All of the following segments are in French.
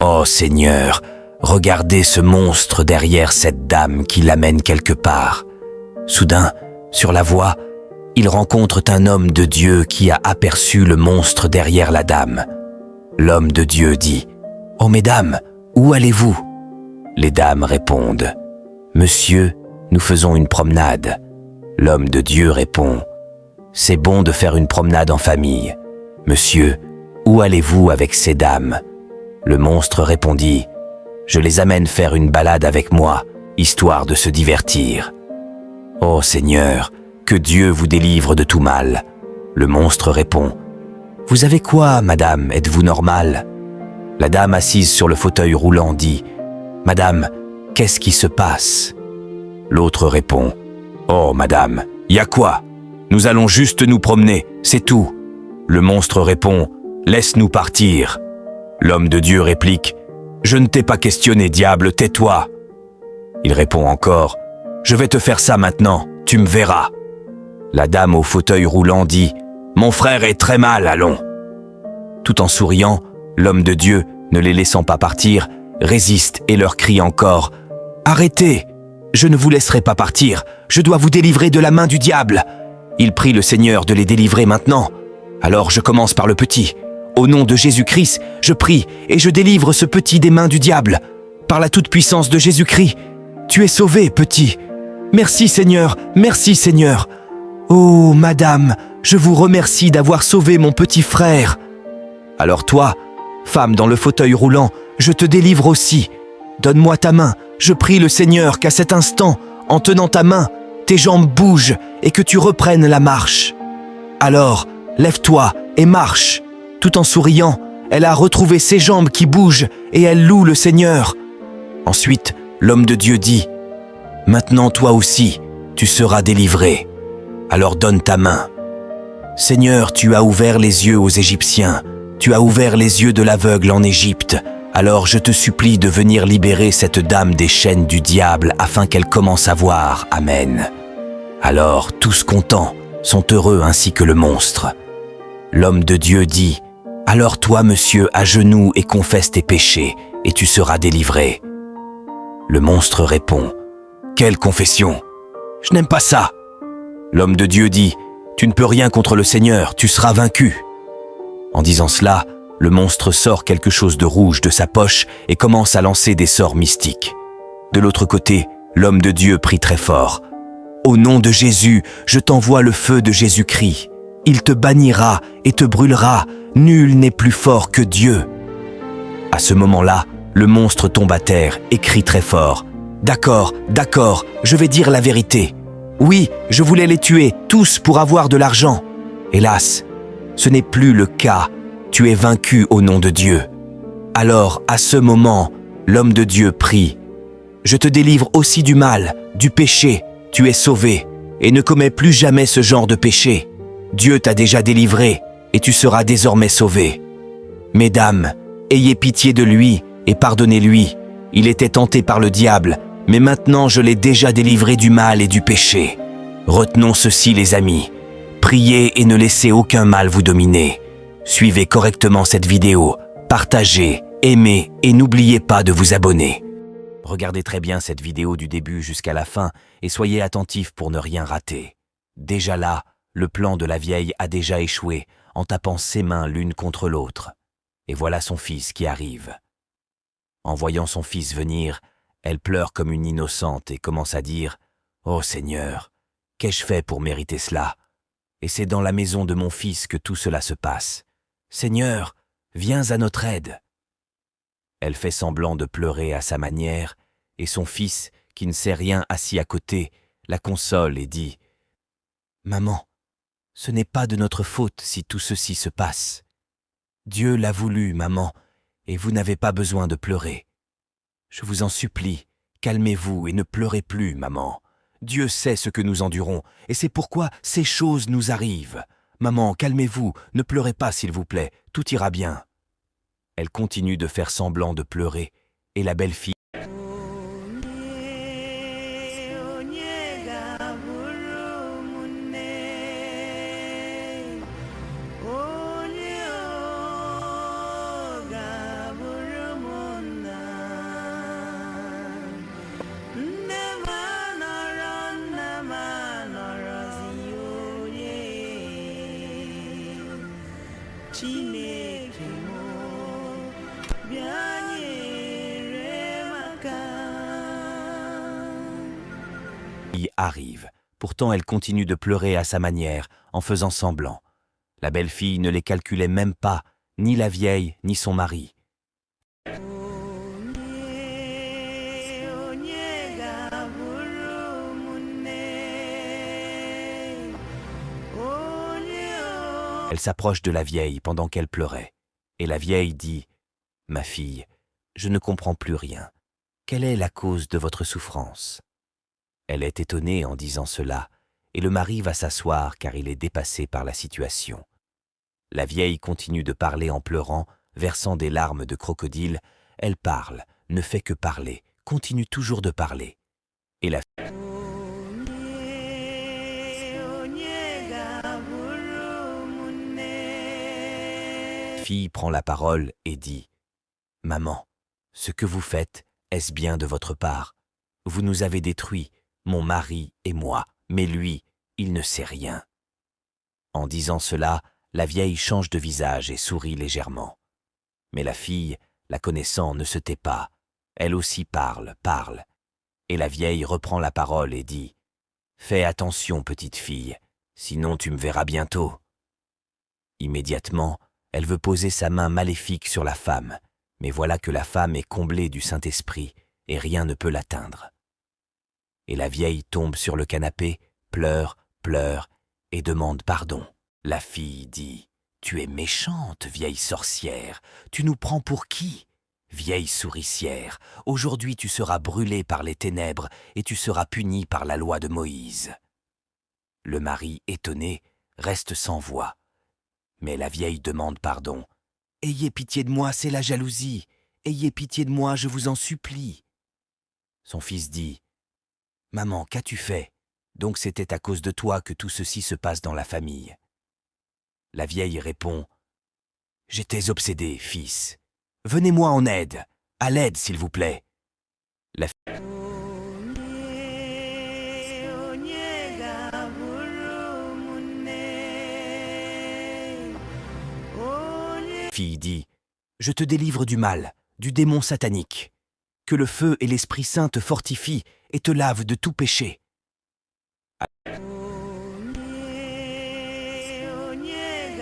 Oh Seigneur, regardez ce monstre derrière cette dame qui l'amène quelque part. Soudain, sur la voie, ils rencontrent un homme de Dieu qui a aperçu le monstre derrière la dame. L'homme de Dieu dit « Oh mesdames, où allez-vous » Les dames répondent « Monsieur, nous faisons une promenade. » L'homme de Dieu répond « C'est bon de faire une promenade en famille. Monsieur, où allez-vous avec ces dames ?» Le monstre répondit « Je les amène faire une balade avec moi, histoire de se divertir. » Oh Seigneur, que Dieu vous délivre de tout mal. Le monstre répond « Vous avez quoi, madame, êtes-vous normale ?» La dame assise sur le fauteuil roulant dit « Madame, qu'est-ce qui se passe ?» L'autre répond « Oh madame, y a quoi? Nous allons juste nous promener, c'est tout. » Le monstre répond « Laisse-nous partir. » L'homme de Dieu réplique « Je ne t'ai pas questionné, diable, tais-toi. » Il répond encore « Je vais te faire ça maintenant, tu me verras. » La dame au fauteuil roulant dit « Mon frère est très mal, allons. » Tout en souriant, l'homme de Dieu, ne les laissant pas partir, résiste et leur crie encore « Arrêtez! Je ne vous laisserai pas partir, je dois vous délivrer de la main du diable. » Il prie le Seigneur de les délivrer maintenant. Alors je commence par le petit. Au nom de Jésus-Christ, je prie et je délivre ce petit des mains du diable. Par la toute-puissance de Jésus-Christ, tu es sauvé, petit. Merci Seigneur, merci Seigneur. Oh, madame, je vous remercie d'avoir sauvé mon petit frère. Alors toi, femme dans le fauteuil roulant, je te délivre aussi. Donne-moi ta main, je prie le Seigneur qu'à cet instant, en tenant ta main, tes jambes bougent et que tu reprennes la marche. Alors, lève-toi et marche. Tout en souriant, elle a retrouvé ses jambes qui bougent et elle loue le Seigneur. Ensuite, l'homme de Dieu dit « Maintenant toi aussi, tu seras délivré. Alors donne ta main. Seigneur, tu as ouvert les yeux aux Égyptiens, tu as ouvert les yeux de l'aveugle en Égypte. Alors je te supplie de venir libérer cette dame des chaînes du diable afin qu'elle commence à voir. Amen. » Alors tous contents sont heureux ainsi que le monstre. L'homme de Dieu dit « Alors toi, monsieur, à genoux et confesse tes péchés, et tu seras délivré. » Le monstre répond « Quelle confession? Je n'aime pas ça. » L'homme de Dieu dit « Tu ne peux rien contre le Seigneur, tu seras vaincu. » En disant cela, le monstre sort quelque chose de rouge de sa poche et commence à lancer des sorts mystiques. De l'autre côté, l'homme de Dieu prie très fort. « Au nom de Jésus, je t'envoie le feu de Jésus-Christ. Il te bannira et te brûlera. Nul n'est plus fort que Dieu. » À ce moment-là, le monstre tombe à terre et crie très fort. « D'accord, d'accord, je vais dire la vérité. Oui, je voulais les tuer, tous pour avoir de l'argent. Hélas, ce n'est plus le cas. Tu es vaincu au nom de Dieu. » Alors, à ce moment, l'homme de Dieu prie. « Je te délivre aussi du mal, du péché. Tu es sauvé, et ne commets plus jamais ce genre de péché. Dieu t'a déjà délivré, et tu seras désormais sauvé. Mesdames, ayez pitié de lui, et pardonnez-lui. Il était tenté par le diable, mais maintenant je l'ai déjà délivré du mal et du péché. Retenons ceci, les amis. Priez et ne laissez aucun mal vous dominer. Suivez correctement cette vidéo, partagez, aimez et n'oubliez pas de vous abonner. Regardez très bien cette vidéo du début jusqu'à la fin et soyez attentifs pour ne rien rater. Déjà là, le plan de la vieille a déjà échoué en tapant ses mains l'une contre l'autre. Et voilà son fils qui arrive. En voyant son fils venir, elle pleure comme une innocente et commence à dire « Oh Seigneur, qu'ai-je fait pour mériter cela? Et c'est dans la maison de mon fils que tout cela se passe. Seigneur, viens à notre aide. » Elle fait semblant de pleurer à sa manière, et son fils, qui ne sait rien assis à côté, la console et dit « Maman, ce n'est pas de notre faute si tout ceci se passe. Dieu l'a voulu, maman, et vous n'avez pas besoin de pleurer. Je vous en supplie, calmez-vous et ne pleurez plus, maman. Dieu sait ce que nous endurons, et c'est pourquoi ces choses nous arrivent. Maman, calmez-vous, ne pleurez pas s'il vous plaît, tout ira bien. » Elle continue de faire semblant de pleurer, et la belle-fille Il arrive. Pourtant, elle continue de pleurer à sa manière, en faisant semblant. La belle-fille ne les calculait même pas, ni la vieille, ni son mari. Elle s'approche de la vieille pendant qu'elle pleurait. Et la vieille dit « Ma fille, je ne comprends plus rien. Quelle est la cause de votre souffrance ?» Elle est étonnée en disant cela, et le mari va s'asseoir car il est dépassé par la situation. La vieille continue de parler en pleurant, versant des larmes de crocodile. Elle parle, ne fait que parler, continue toujours de parler. Et la fille prend la parole et dit « Maman, ce que vous faites, est-ce bien de votre part? Vous nous avez détruits, mon mari et moi, mais lui, il ne sait rien. » En disant cela, la vieille change de visage et sourit légèrement. Mais la fille, la connaissant, ne se tait pas. Elle aussi parle. Et la vieille reprend la parole et dit « Fais attention, petite fille, sinon tu me verras bientôt. » Immédiatement, elle veut poser sa main maléfique sur la femme, mais voilà que la femme est comblée du Saint-Esprit et rien ne peut l'atteindre. Et la vieille tombe sur le canapé, pleure et demande pardon. La fille dit « Tu es méchante, vieille sorcière, tu nous prends pour qui? Vieille souricière, aujourd'hui tu seras brûlée par les ténèbres et tu seras punie par la loi de Moïse. » Le mari, étonné, reste sans voix. Mais la vieille demande pardon. « Ayez pitié de moi, c'est la jalousie. Ayez pitié de moi, je vous en supplie. » Son fils dit « Maman, qu'as-tu fait? Donc c'était à cause de toi que tout ceci se passe dans la famille. » La vieille répond « J'étais obsédée, fils. Venez-moi en aide. À l'aide, s'il vous plaît. » La fille dit « Je te délivre du mal, du démon satanique. Que le feu et l'Esprit Saint te fortifient et te lavent de tout péché. »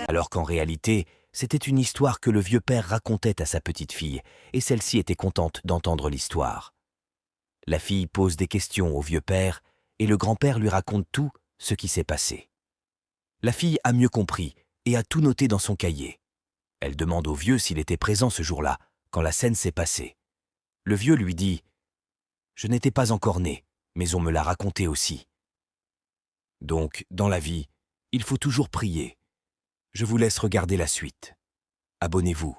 Alors qu'en réalité, c'était une histoire que le vieux père racontait à sa petite fille, et celle-ci était contente d'entendre l'histoire. La fille pose des questions au vieux père, et le grand-père lui raconte tout ce qui s'est passé. La fille a mieux compris et a tout noté dans son cahier. Elle demande au vieux s'il était présent ce jour-là, quand la scène s'est passée. Le vieux lui dit « Je n'étais pas encore né, mais on me l'a raconté aussi. » Donc, dans la vie, il faut toujours prier. Je vous laisse regarder la suite. Abonnez-vous.